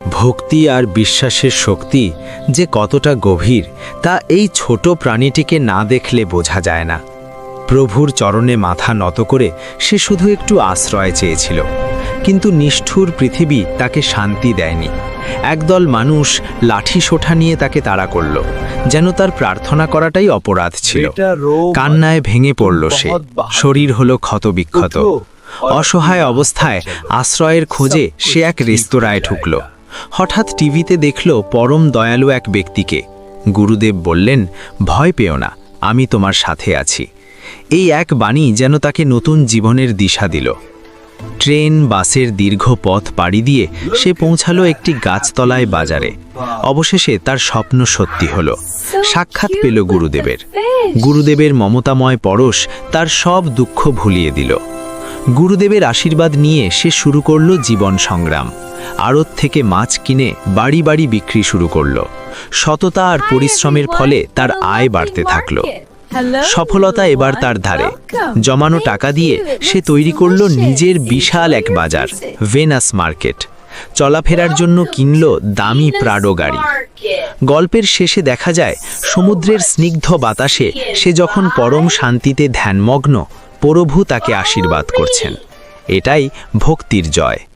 ভক্তি আর বিশ্বাসের শক্তি যে কতটা গভীর তা এই ছোট প্রাণীটিকে না দেখলে বোঝা যায় না। প্রভুর চরণে মাথা নত করে সে শুধু একটু আশ্রয় চেয়েছিল, কিন্তু নিষ্ঠুর পৃথিবী তাকে শান্তি দেয়নি। একদল মানুষ লাঠি সোঁঠা নিয়ে তাকে তাড়া করল, যেন তার প্রার্থনা করাটাই অপরাধ ছিল। কান্নায় ভেঙে পড়ল সে, শরীর হলো ক্ষতবিক্ষত। অসহায় অবস্থায় আশ্রয়ের খোঁজে সে এক রেস্তোরাঁয় ঢুকল। হঠাৎ টিভিতে দেখল পরম দয়ালু এক ব্যক্তিকে। গুরুদেব বললেন, ভয় পেও না, আমি তোমার সাথে আছি। এই এক বাণী যেন তাকে নতুন জীবনের দিশা দিল। ট্রেন বাসের দীর্ঘ পথ পাড়ি দিয়ে সে পৌঁছালো একটি গাছতলায় বাজারে। অবশেষে তার স্বপ্ন সত্যি হলো। সাক্ষাৎ পেল গুরুদেবের। গুরুদেবের মমতাময় পরশ তার সব দুঃখ ভুলিয়ে দিল। গুরুদেবের আশীর্বাদ নিয়ে সে শুরু করল জীবন সংগ্রাম। আড়ত থেকে মাছ কিনে বাড়ি বাড়ি বিক্রি শুরু করল। সততা আর পরিশ্রমের ফলে তার আয় বাড়তে থাকল। সফলতা এবার তার ধারে। জমানো টাকা দিয়ে সে তৈরি করল নিজের বিশাল এক বাজার, ভেনাস মার্কেট। চলাফেরার জন্য কিনল দামি প্রাডো গাড়ি। গল্পের শেষে দেখা যায়, সমুদ্রের স্নিগ্ধ বাতাসে সে যখন পরম শান্তিতে ধ্যানমগ্ন, প্রভু তাকে আশীর্বাদ করছেন। এটাই ভক্তির জয়।